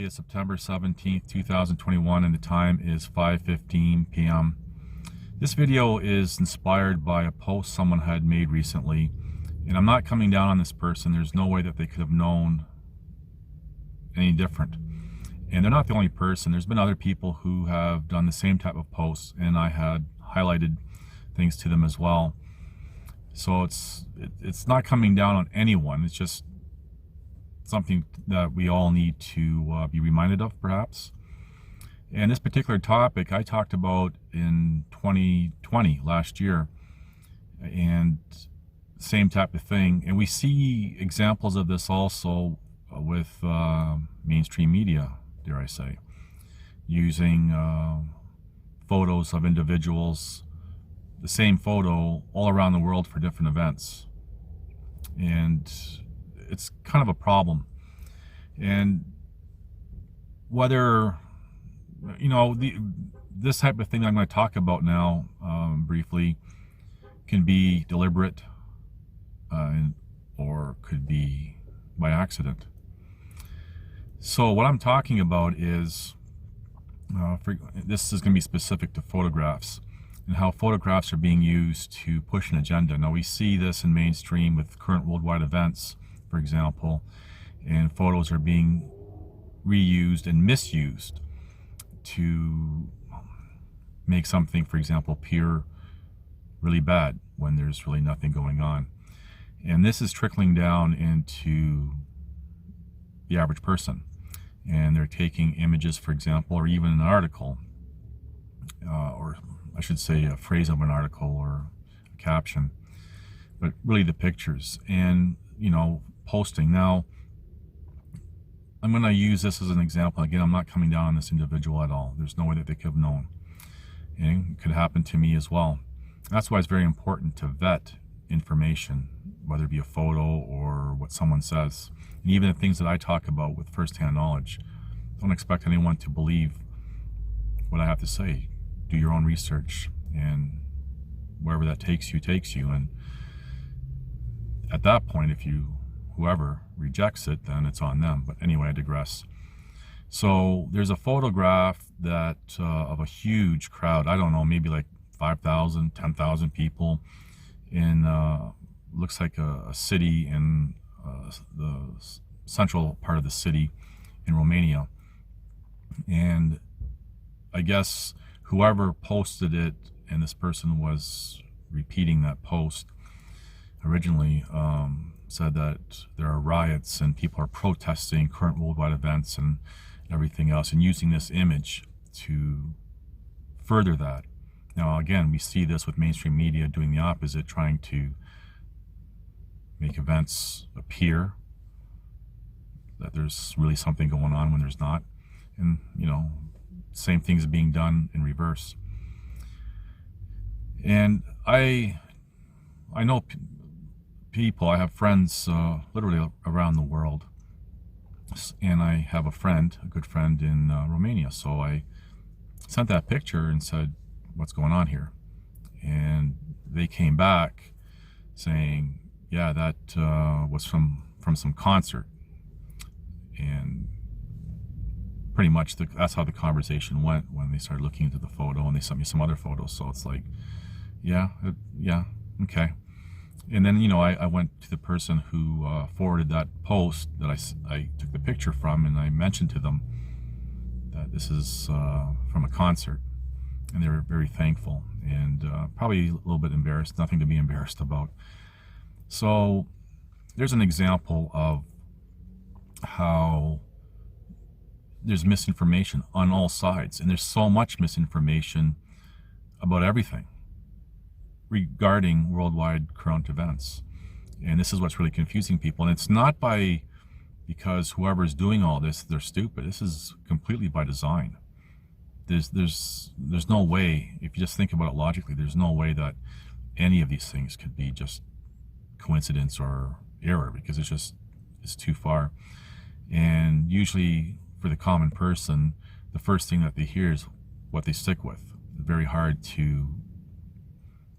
is September 17th, 2021, and the time is 5:15 p.m. This video is inspired by a post someone had made recently, and I'm not coming down on this person. There's no way that they could have known any different. And they're not the only person. There's been other people who have done the same type of posts, and I had highlighted things to them as well. So it's not coming down on anyone. It's just something that we all need to be reminded of, perhaps. And this particular topic I talked about in 2020, last year, and same type of thing. And we see examples of this also with mainstream media, dare I say, using photos of individuals, the same photo all around the world for different events. And it's kind of a problem. And whether, this type of thing I'm going to talk about now briefly can be deliberate or could be by accident. So what I'm talking about is, this is going to be specific to photographs and how photographs are being used to push an agenda. Now we see this in mainstream with current worldwide events, for example, and photos are being reused and misused to make something, for example, appear really bad when there's really nothing going on. And this is trickling down into the average person. And they're taking images, for example, or even an article, or I should say a phrase of an article or a caption, but really the pictures, and posting. Now I'm going to use this as an example. Again, I'm not coming down on this individual at all. There's no way that they could have known, and it could happen to me as well. That's why it's very important to vet information, whether it be a photo or what someone says, and even the things that I talk about with first-hand knowledge. Don't expect anyone to believe what I have to say. Do your own research, and wherever that takes you. And at that point, if whoever rejects it, then it's on them. But anyway, I digress. So there's a photograph that of a huge crowd. I don't know, maybe like 5,000, 10,000 people in looks like a city in the central part of the city in Romania. And I guess whoever posted it, and this person was repeating that post originally, said that there are riots and people are protesting current worldwide events and everything else, and using this image to further that. Now again, we see this with mainstream media doing the opposite, trying to make events appear that there's really something going on when there's not. And same things being done in reverse. And I know people, I have friends literally around the world, and I have a good friend in Romania. So I sent that picture and said, what's going on here? And they came back saying, yeah, that was from some concert. And pretty much that's how the conversation went when they started looking into the photo, and they sent me some other photos. So it's like, yeah, okay. And then, I went to the person who forwarded that post that I took the picture from, and I mentioned to them that this is from a concert. And they were very thankful, and probably a little bit embarrassed. Nothing to be embarrassed about. So there's an example of how there's misinformation on all sides, and there's so much misinformation about everything regarding worldwide current events. And this is what's really confusing people. And it's not because whoever's doing all this, they're stupid. This is completely by design. There's no way, if you just think about it logically, there's no way that any of these things could be just coincidence or error, because it's too far. And usually for the common person, the first thing that they hear is what they stick with. It's very hard to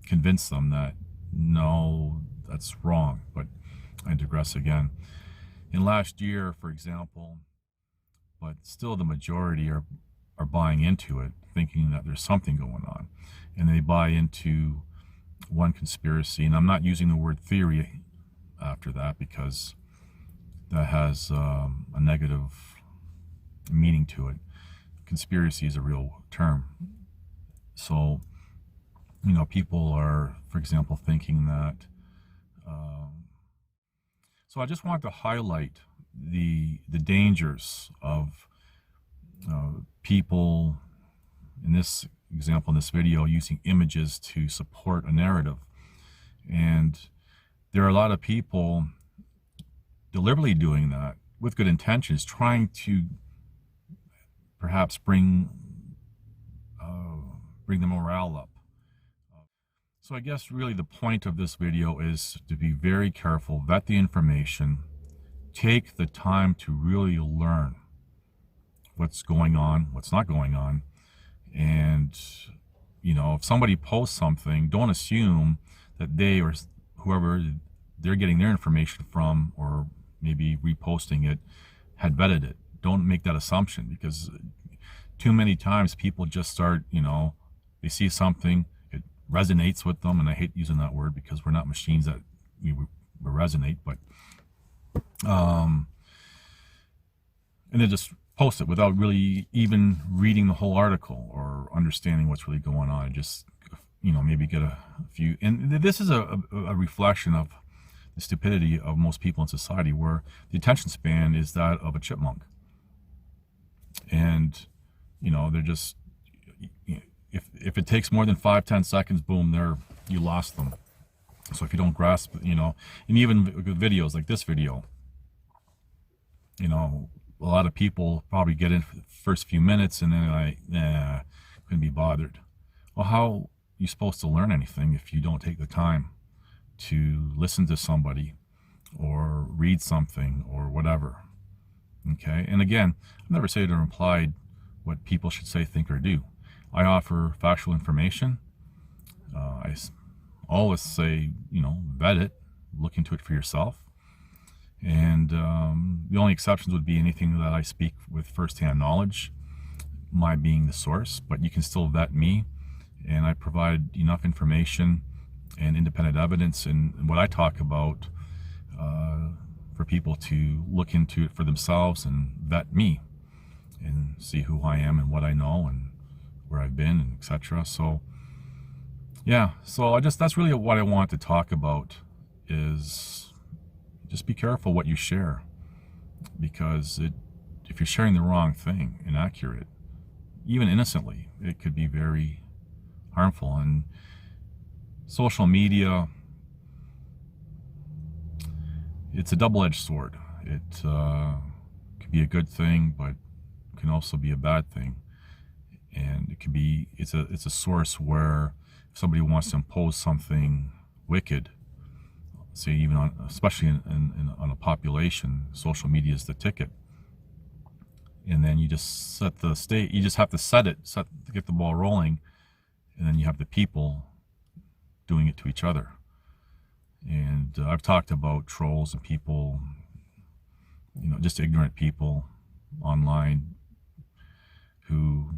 convince them that no, that's wrong. But I digress again. In last year, for example, but still the majority are buying into it, thinking that there's something going on, and they buy into one conspiracy. And I'm not using the word theory after that, because that has a negative meaning to it. Conspiracy is a real term. So, you know, people are, for example, thinking that. So I just want to highlight the dangers of people, in this example, in this video, using images to support a narrative. And there are a lot of people deliberately doing that with good intentions, trying to perhaps bring the morale up. So I guess really the point of this video is to be very careful, vet the information, take the time to really learn what's going on, what's not going on. And, you know, if somebody posts something, don't assume that they or whoever they're getting their information from, or maybe reposting it, had vetted it. Don't make that assumption, because too many times people just start, you know, they see something, it resonates with them, and I hate using that word because we're not machines that we resonate, but and they just post it without really even reading the whole article or understanding what's really going on. Just, you know, maybe get a few. And this is a reflection of the stupidity of most people in society, where the attention span is that of a chipmunk. And, you know, they're just, if it takes more than 5-10 seconds, boom, you lost them. So if you don't grasp, you know, and even videos like this video, you know, a lot of people probably get in for the first few minutes and then like, nah, couldn't be bothered. Well, how are you supposed to learn anything if you don't take the time to listen to somebody or read something or whatever? Okay, and again, I've never said or implied what people should say, think, or do. I offer factual information. I always say, you know, vet it, look into it for yourself. And the only exceptions would be anything that I speak with firsthand knowledge, my being the source, but you can still vet me, and I provide enough information and independent evidence and what I talk about for people to look into it for themselves and vet me and see who I am and what I know and where I've been, and etc. So yeah, so that's really what I want to talk about, is just be careful what you share, because if you're sharing the wrong thing, inaccurate, even innocently, it could be very harmful. And social media, it's a double-edged sword. It could be a good thing, but it can also be a bad thing. And it could be, it's a source where if somebody wants to impose something wicked, say even on, especially on a population, social media is the ticket. And then you just set the state, you just have to set to get the ball rolling, and then you have the people doing it to each other. And I've talked about trolls and people, you know, just ignorant people online who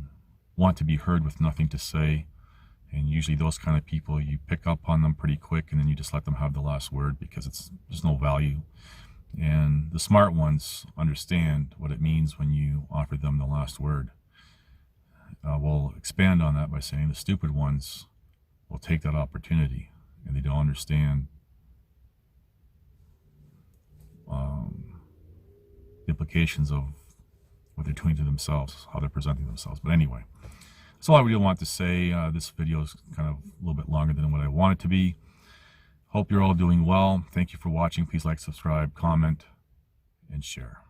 want to be heard with nothing to say. And usually those kind of people, you pick up on them pretty quick, and then you just let them have the last word, because there's no value. And the smart ones understand what it means when you offer them the last word. We'll expand on that by saying the stupid ones will take that opportunity, and they don't understand the implications of what they're doing to themselves, how they're presenting themselves. But anyway, that's all I really want to say. This video is kind of a little bit longer than what I want it to be. Hope you're all doing well. Thank you for watching. Please like, subscribe, comment, and share.